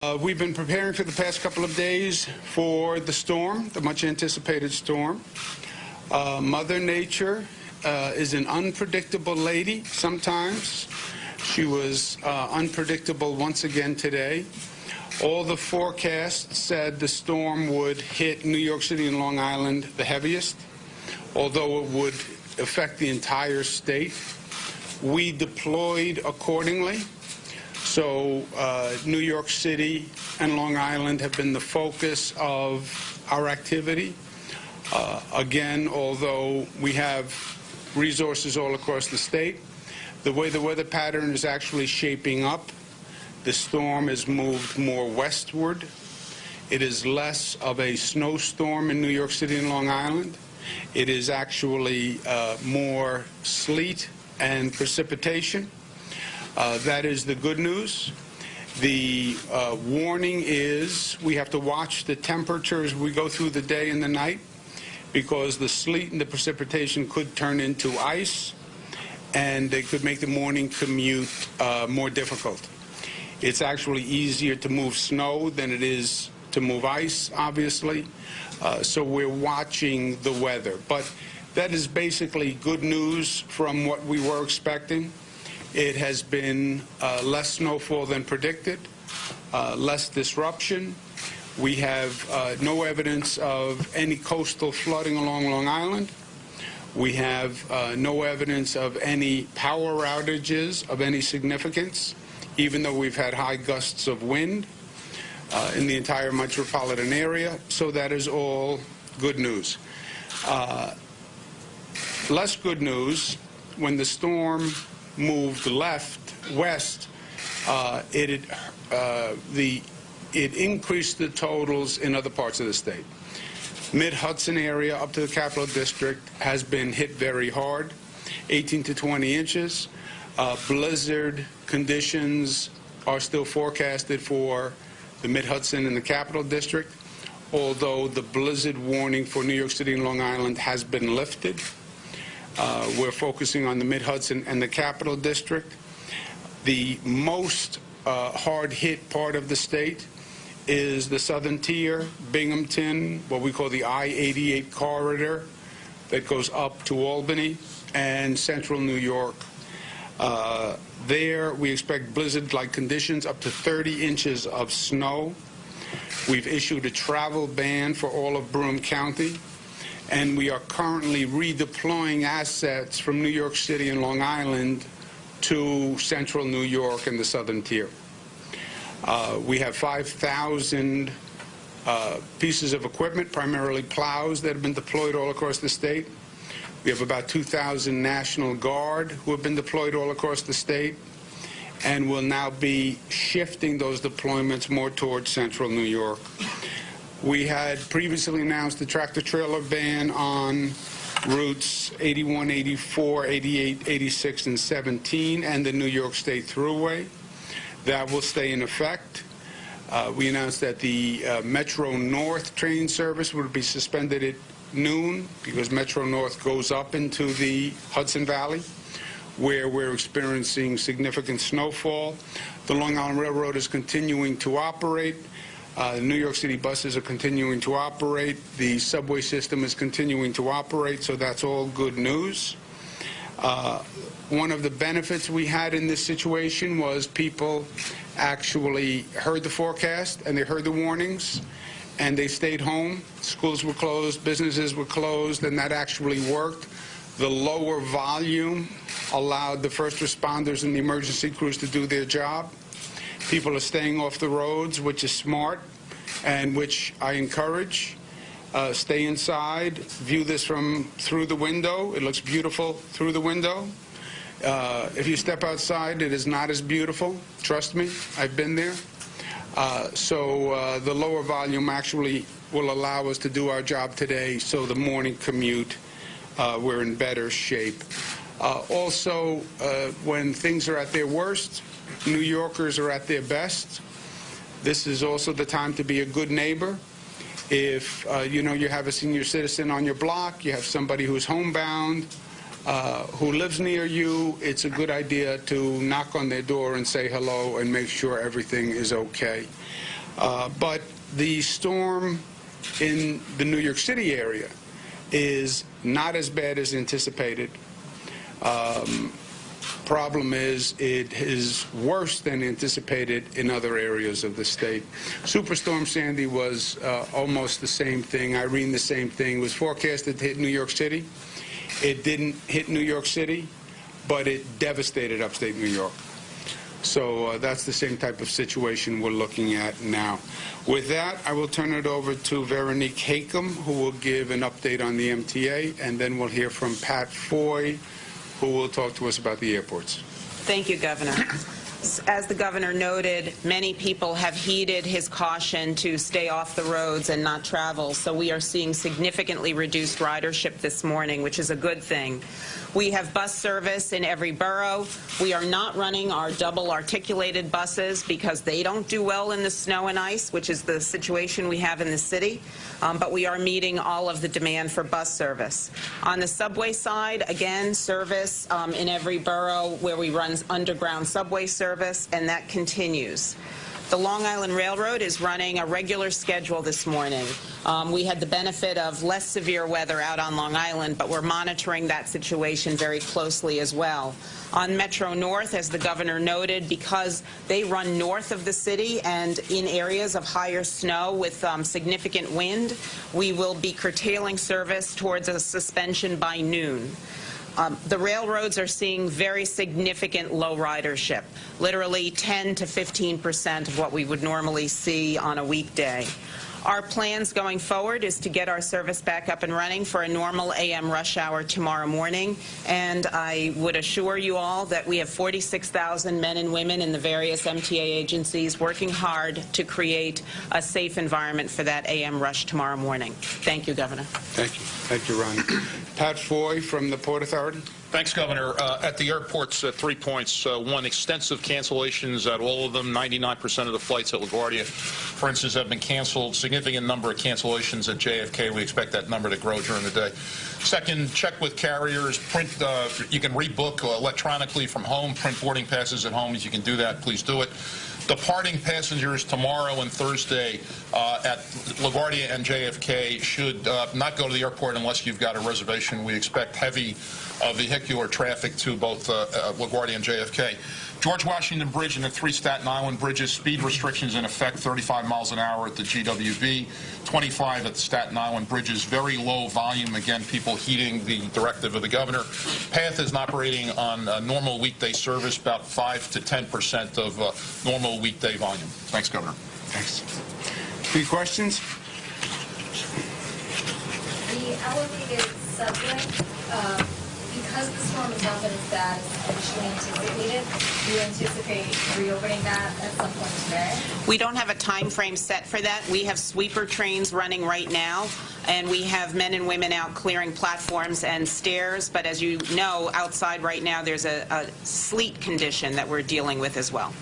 We've been preparing for the past couple of days for the storm, the much anticipated storm. Mother Nature is an unpredictable lady sometimes. She was unpredictable once again today. All the forecasts said the storm would hit New York City and Long Island the heaviest, although it would affect the entire state. We deployed accordingly. So New York City and Long Island have been the focus of our activity. Again, although we have resources all across the state, the way the weather pattern is actually shaping up, the storm has moved more westward. It is less of a snowstorm in New York City and Long Island. It is actually more sleet and precipitation. That is the good news. The warning is we have to watch the temperature as we go through the day and the night, because the sleet and the precipitation could turn into ice, and they could make the morning commute more difficult. It's actually easier to move snow than it is to move ice, obviously. So we're watching the weather. But that is basically good news from what we were expecting. It has been less snowfall than predicted, less disruption. We have no evidence of any coastal flooding along Long Island. We have no evidence of any power outages of any significance, even though we've had high gusts of wind in the entire metropolitan area. So that is all good news. Less good news, when the storm moved west, it increased the totals in other parts of the state. Mid-Hudson area up to the Capital District has been hit very hard, 18 to 20 inches. Blizzard conditions are still forecasted for the Mid-Hudson and the Capital District, although the blizzard warning for New York City and Long Island has been lifted. We're focusing on the Mid-Hudson and the Capital District. The most hard-hit part of the state is the southern tier, Binghamton, what we call the I-88 corridor that goes up to Albany, and central New York. There we expect blizzard-like conditions, up to 30 inches of snow. We've issued a travel ban for all of Broome County, and we are currently redeploying assets from New York City and Long Island to central New York and the southern tier. We have 5,000 pieces of equipment, primarily plows, that have been deployed all across the state. We have about 2,000 National Guard who have been deployed all across the state, and will now be shifting those deployments more towards central New York. We had previously announced the tractor-trailer ban on routes 81, 84, 88, 86, and 17, and the New York State Thruway. That will stay in effect. We announced that the Metro North train service would be suspended at noon, because Metro North goes up into the Hudson Valley, where we're experiencing significant snowfall. The Long Island Railroad is continuing to operate. New York City buses are continuing to operate. The subway system is continuing to operate, so that's all good news. One of the benefits we had in this situation was people actually heard the forecast and they heard the warnings, and they stayed home. Schools were closed, businesses were closed, and that actually worked. The lower volume allowed the first responders and the emergency crews to do their job. People are staying off the roads, which is smart, and which I encourage. Stay inside. View this through the window. It looks beautiful through the window. If you step outside, it is not as beautiful. Trust me, I've been there. So the lower volume actually will allow us to do our job today, so the morning commute, we're in better shape. Also, when things are at their worst, New Yorkers are at their best. This is also the time to be a good neighbor. If you know you have a senior citizen on your block, you have somebody who's homebound, who lives near you, it's a good idea to knock on their door and say hello and make sure everything is okay. But the storm in the New York City area is not as bad as anticipated. Problem is, it is worse than anticipated in other areas of the state. Superstorm Sandy was almost the same thing. Irene, the same thing. It was forecasted to hit New York City. It didn't hit New York City, but it devastated upstate New York. So that's the same type of situation we're looking at now. With that, I will turn it over to Veronique Hakem, who will give an update on the MTA, and then we'll hear from Pat Foy, who will talk to us about the airports. Thank you, Governor. As the governor noted, many people have heeded his caution to stay off the roads and not travel, so we are seeing significantly reduced ridership this morning, which is a good thing. We have bus service in every borough. We are not running our double articulated buses because they don't do well in the snow and ice, which is the situation we have in the city, but we are meeting all of the demand for bus service. On the subway side, again, service in every borough where we run underground subway service, and that continues. The Long Island Railroad is running a regular schedule this morning. We had the benefit of less severe weather out on Long Island, but we're monitoring that situation very closely as well. On Metro North, as the governor noted, because they run north of the city and in areas of higher snow with significant wind, we will be curtailing service towards a suspension by noon. The railroads are seeing very significant low ridership, literally 10 to 15% of what we would normally see on a weekday. Our plans going forward is to get our service back up and running for a normal AM rush hour tomorrow morning, and I would assure you all that we have 46,000 men and women in the various MTA agencies working hard to create a safe environment for that AM rush tomorrow morning. Thank you, Governor. Thank you. Thank you, Ronnie. Pat Foy from the Port Authority. Thanks, Governor. At the airports, 3 points. One, extensive cancellations at all of them. 99% of the flights at LaGuardia, for instance, have been canceled. Significant number of cancellations at JFK. We expect that number to grow during the day. Second, check with carriers. You can rebook electronically from home. Print boarding passes at home. If you can do that, please do it. Departing passengers tomorrow and Thursday at LaGuardia and JFK should not go to the airport unless you've got a reservation. We expect heavy vehicular traffic to both LaGuardia and JFK. George Washington Bridge and the 3 Staten Island bridges, speed restrictions in effect, 35 miles an hour at the GWB, 25 at the Staten Island bridges, very low volume, again, people heeding the directive of the governor. PATH is operating on normal weekday service, about 5 to 10% of normal weekday volume. Thanks, Governor. Thanks. Any questions? The elevated subway, because the storm is not been as bad as initially anticipated, do you anticipate reopening that at some point today? We don't have a time frame set for that. We have sweeper trains running right now, and we have men and women out clearing platforms and stairs. But as you know, outside right now, there's a sleet condition that we're dealing with as well.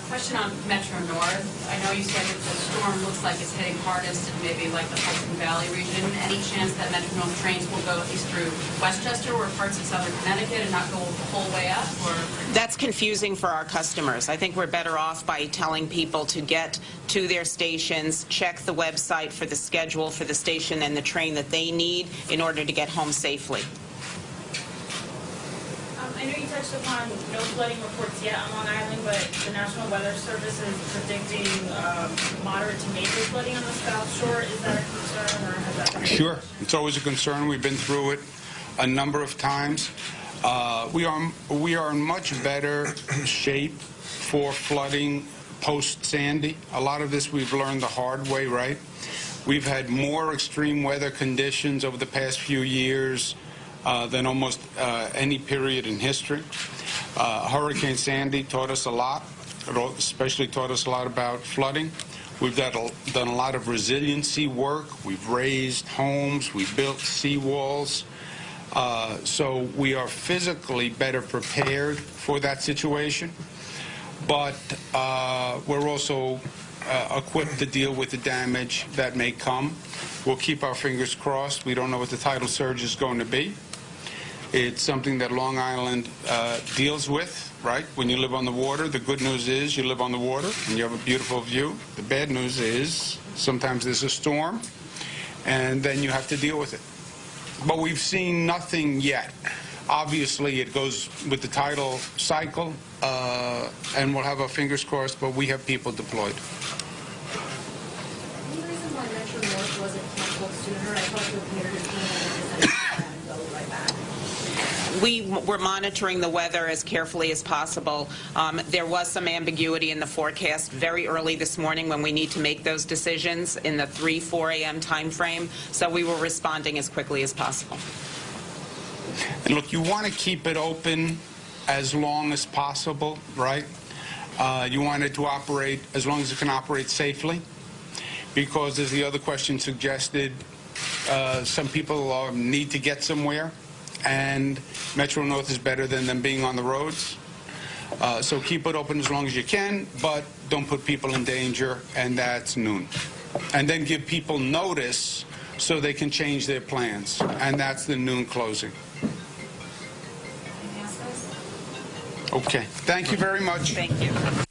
Question on Metro North. I know you said that the storm looks like it's hitting hardest in maybe like the Hudson Valley region. Any chance that Metro North trains will go at least through Westchester or parts of southern Connecticut and not go the whole way up? Or? That's confusing for our customers. I think we're better off by telling people to get to their stations, check the website for the schedule for the station and the train that they need in order to get home safely. I know you touched upon no flooding reports yet on Long Island, but the National Weather Service is predicting moderate to major flooding on the South Shore. Is that a concern, or has that been? Sure. It's always a concern. We've been through it a number of times. We are in much better shape for flooding post-Sandy. A lot of this we've learned the hard way, right? We've had more extreme weather conditions over the past few years than almost any period in history. Hurricane Sandy taught us a lot. It especially taught us a lot about flooding. We've done a lot of resiliency work. We've raised homes. We've built seawalls. So we are physically better prepared for that situation. But we're also equipped to deal with the damage that may come. We'll keep our fingers crossed. We don't know what the tidal surge is going to be. It's something that Long Island deals with, right? When you live on the water, the good news is you live on the water and you have a beautiful view. The bad news is sometimes there's a storm, and then you have to deal with it. But we've seen nothing yet. Obviously, it goes with the tidal cycle, and we'll have our fingers crossed, but we have people deployed. Any reason why Metro North wasn't canceled sooner? I talked with Mayor Cuomo and decided to go right back. We were monitoring the weather as carefully as possible. There was some ambiguity in the forecast very early this morning when we need to make those decisions in the 3-4 a.m. time frame, so we were responding as quickly as possible. And look, you want to keep it open as long as possible, right? You want it to operate as long as it can operate safely, because as the other question suggested, some people need to get somewhere, and Metro North is better than them being on the roads. So keep it open as long as you can, but don't put people in danger, and that's noon. And then give people notice so they can change their plans, and that's the noon closing. Anything else, guys? Okay. Thank you very much. Thank you.